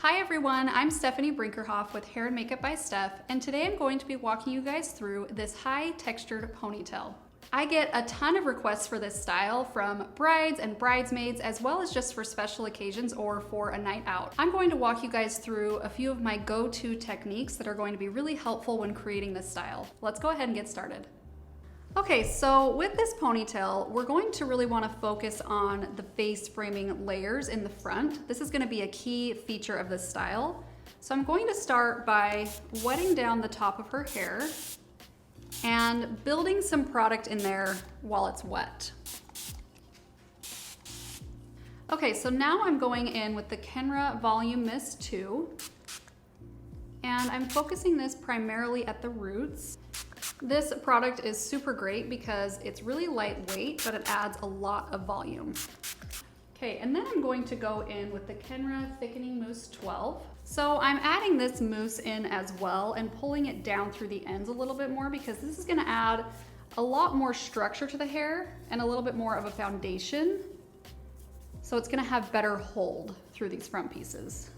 Hi everyone, I'm Stephanie Brinkerhoff with Hair and Makeup by Steph, and today I'm going to be walking you guys through this high textured ponytail. I get a ton of requests for this style from brides and bridesmaids, as well as just for special occasions or for a night out. I'm going to walk you guys through a few of my go-to techniques that are going to be really helpful when creating this style. Let's go ahead and get started. Okay, so with this ponytail, we're going to really want to focus on the face framing layers in the front. This is going to be a key feature of this style. So I'm going to start by wetting down the top of her hair and building some product in there while it's wet. Okay, so now I'm going in with the Kenra Volumizing 2, and I'm focusing this primarily at the roots. This product is super great because it's really lightweight, but it adds a lot of volume. Okay, and then I'm going to go in with the Kenra Thickening Mousse 12. So I'm adding this mousse in as well and pulling it down through the ends a little bit more because this is gonna add a lot more structure to the hair and a little bit more of a foundation. So it's gonna have better hold through these front pieces.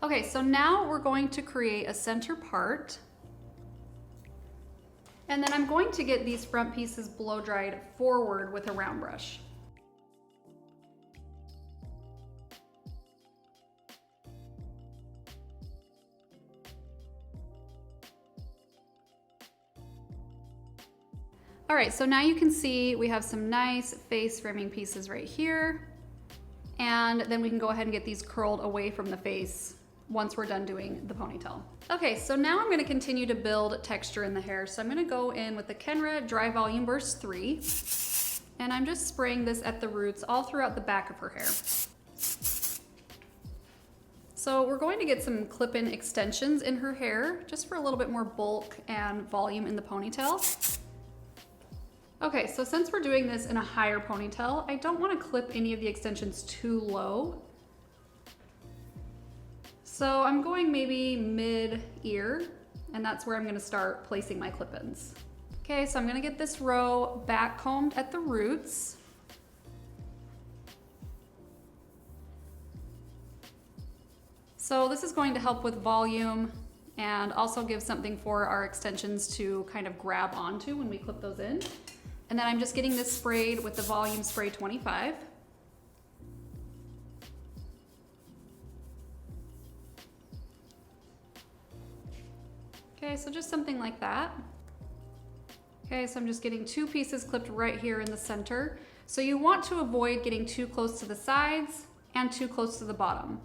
Okay, so now we're going to create a center part. And then I'm going to get these front pieces blow dried forward with a round brush. All right, so now you can see we have some nice face framing pieces right here. And then we can go ahead and get these curled away from the face once we're done doing the ponytail. Okay, so now I'm gonna continue to build texture in the hair. So I'm gonna go in with the Kenra Dry Volume Burst 3, and I'm just spraying this at the roots all throughout the back of her hair. So we're going to get some clip-in extensions in her hair, just for a little bit more bulk and volume in the ponytail. Okay, so since we're doing this in a higher ponytail, I don't wanna clip any of the extensions too low. So I'm going maybe mid-ear, and that's where I'm gonna start placing my clip-ins. Okay, so I'm gonna get this row back combed at the roots. So this is going to help with volume and also give something for our extensions to kind of grab onto when we clip those in. And then I'm just getting this sprayed with the Volume Spray 25. Okay, so just something like that. Okay, so I'm just getting two pieces clipped right here in the center. So you want to avoid getting too close to the sides and too close to the bottom.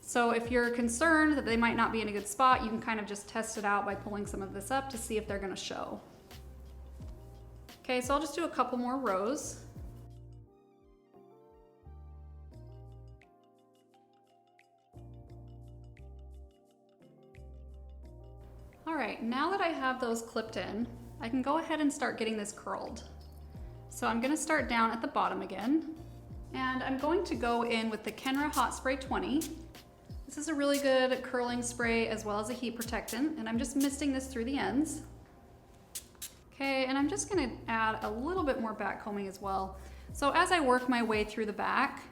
So if you're concerned that they might not be in a good spot, you can kind of just test it out by pulling some of this up to see if they're gonna show. Okay, so I'll just do a couple more rows. All right, now that I have those clipped in, I can go ahead and start getting this curled. So I'm gonna start down at the bottom again, and I'm going to go in with the Kenra Hot Spray 20. This is a really good curling spray as well as a heat protectant, and I'm just misting this through the ends. Okay, and I'm just gonna add a little bit more back combing as well. So as I work my way through the back,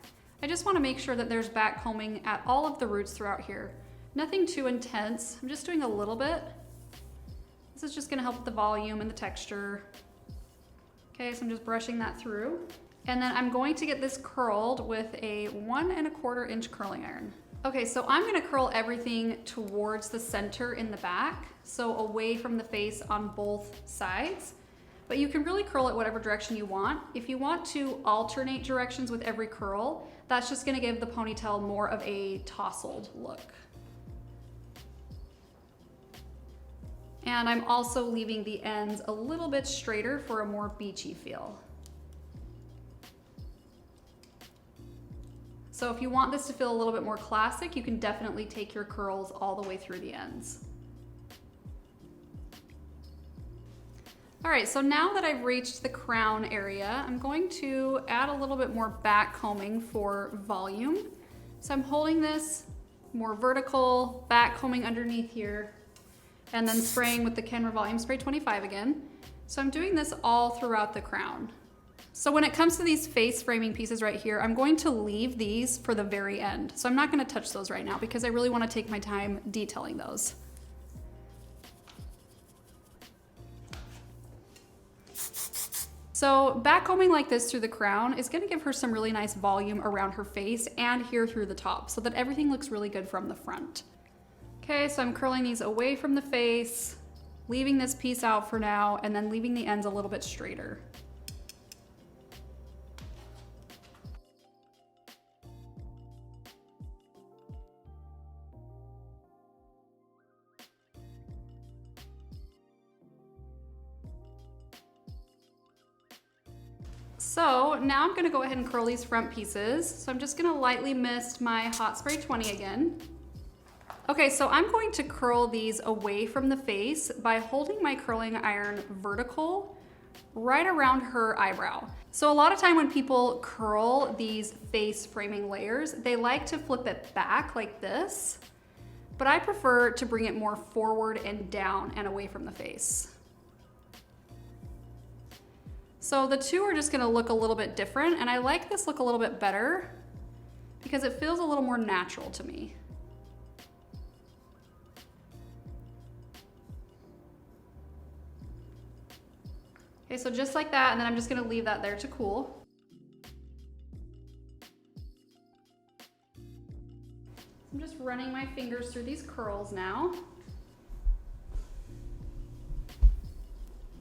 I just wanna make sure that there's back combing at all of the roots throughout here. Nothing too intense, I'm just doing a little bit. This is just gonna help with the volume and the texture. Okay, so I'm just brushing that through. And then I'm going to get this curled with a 1 1/4 inch curling iron. Okay, so I'm gonna curl everything towards the center in the back, so away from the face on both sides. But you can really curl it whatever direction you want. If you want to alternate directions with every curl, that's just gonna give the ponytail more of a tousled look. And I'm also leaving the ends a little bit straighter for a more beachy feel. So if you want this to feel a little bit more classic, you can definitely take your curls all the way through the ends. All right, so now that I've reached the crown area, I'm going to add a little bit more back combing for volume. So I'm holding this more vertical, back combing underneath here, and then spraying with the Kenra Volume Spray 25 again. So I'm doing this all throughout the crown. So when it comes to these face framing pieces right here, I'm going to leave these for the very end. So I'm not gonna touch those right now because I really wanna take my time detailing those. So backcombing like this through the crown is gonna give her some really nice volume around her face and here through the top so that everything looks really good from the front. Okay, so I'm curling these away from the face, leaving this piece out for now, and then leaving the ends a little bit straighter. So now I'm gonna go ahead and curl these front pieces. So I'm just gonna lightly mist my Hot Spray 20 again. Okay, so I'm going to curl these away from the face by holding my curling iron vertical right around her eyebrow. So a lot of time when people curl these face framing layers, they like to flip it back like this, but I prefer to bring it more forward and down and away from the face. So the two are just gonna look a little bit different, and I like this look a little bit better because it feels a little more natural to me. Okay, so just like that, and then I'm just gonna leave that there to cool. I'm just running my fingers through these curls now.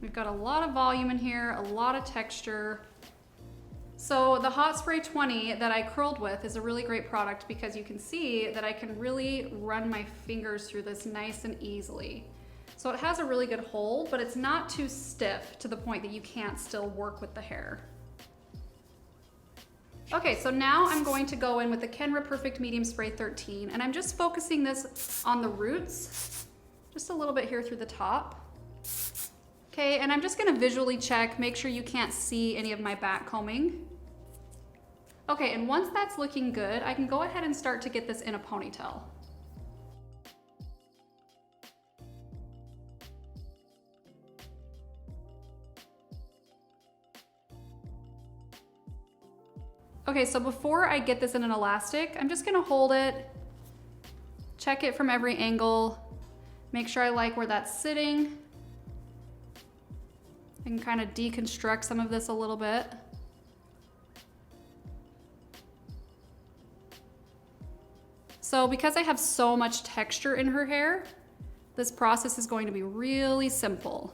We've got a lot of volume in here, a lot of texture. So the Hot Spray 20 that I curled with is a really great product because you can see that I can really run my fingers through this nice and easily. So it has a really good hold, but it's not too stiff to the point that you can't still work with the hair. Okay, so now I'm going to go in with the Kenra Perfect Medium Spray 13, and I'm just focusing this on the roots, just a little bit here through the top. Okay, and I'm just gonna visually check, make sure you can't see any of my back combing. Okay, and once that's looking good, I can go ahead and start to get this in a ponytail. Okay, so before I get this in an elastic, I'm just gonna hold it, check it from every angle, make sure I like where that's sitting. I can kind of deconstruct some of this a little bit. So because I have so much texture in her hair, this process is going to be really simple.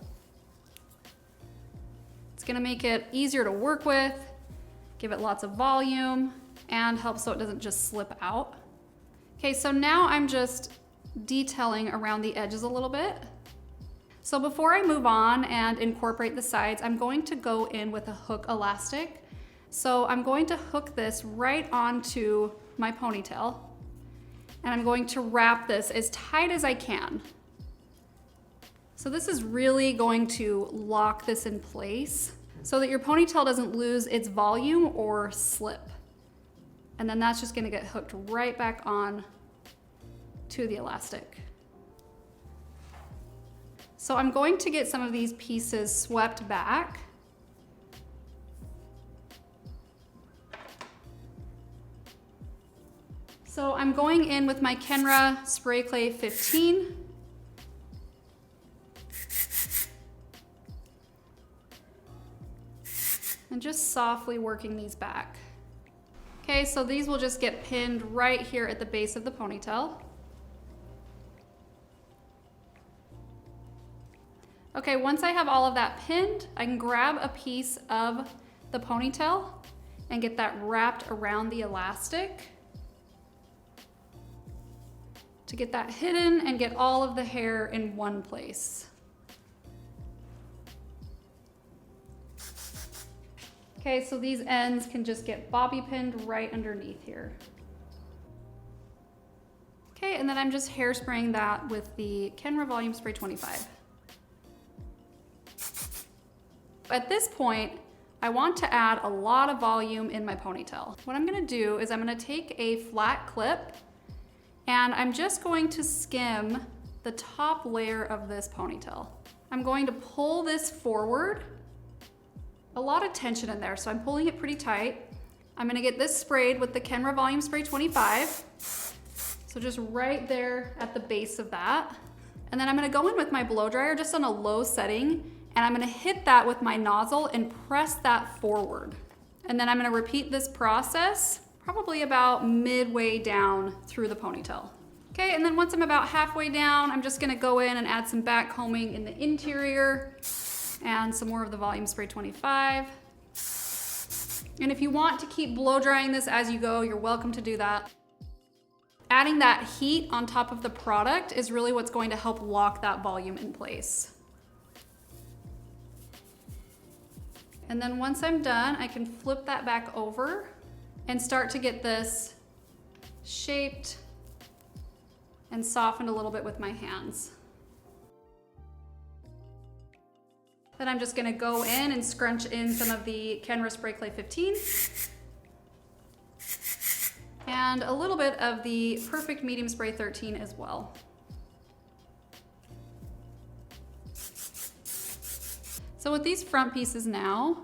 It's gonna make it easier to work with, give it lots of volume, and help so it doesn't just slip out. Okay, so now I'm just detailing around the edges a little bit. So before I move on and incorporate the sides, I'm going to go in with a hook elastic. So I'm going to hook this right onto my ponytail, and I'm going to wrap this as tight as I can. So this is really going to lock this in place so that your ponytail doesn't lose its volume or slip. And then that's just gonna get hooked right back on to the elastic. So I'm going to get some of these pieces swept back. So I'm going in with my Kenra Spray Clay 15. And just softly working these back. Okay, so these will just get pinned right here at the base of the ponytail. Okay, once I have all of that pinned, I can grab a piece of the ponytail and get that wrapped around the elastic to get that hidden and get all of the hair in one place. Okay, so these ends can just get bobby pinned right underneath here. Okay, and then I'm just hairspraying that with the Kenra Volume Spray 25. At this point, I want to add a lot of volume in my ponytail. What I'm gonna do is I'm gonna take a flat clip and I'm just going to skim the top layer of this ponytail. I'm going to pull this forward a lot of tension in there, so I'm pulling it pretty tight. I'm gonna get this sprayed with the Kenra Volume Spray 25. So just right there at the base of that. And then I'm gonna go in with my blow dryer just on a low setting, and I'm gonna hit that with my nozzle and press that forward. And then I'm gonna repeat this process probably about midway down through the ponytail. Okay, and then once I'm about halfway down, I'm just gonna go in and add some backcombing in the interior and some more of the Volume Spray 25. And if you want to keep blow drying this as you go, you're welcome to do that. Adding that heat on top of the product is really what's going to help lock that volume in place. And then once I'm done, I can flip that back over and start to get this shaped and softened a little bit with my hands. Then I'm just gonna go in and scrunch in some of the Kenra Spray Clay 15 and a little bit of the Perfect Medium Spray 13 as well. So with these front pieces now,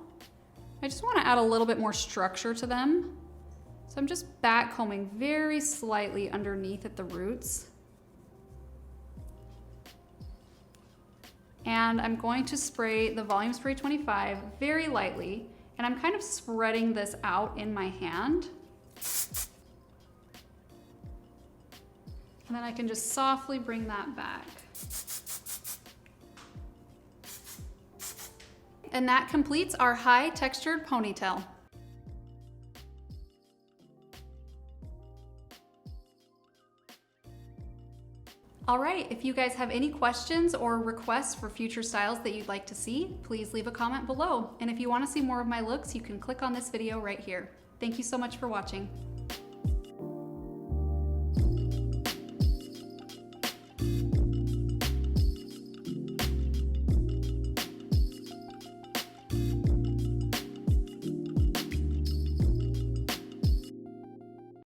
I just wanna add a little bit more structure to them. So I'm just backcombing very slightly underneath at the roots. And I'm going to spray the Volume Spray 25 very lightly, and I'm kind of spreading this out in my hand. And then I can just softly bring that back. And that completes our high textured ponytail. All right, if you guys have any questions or requests for future styles that you'd like to see, please leave a comment below. And if you want to see more of my looks, you can click on this video right here. Thank you so much for watching.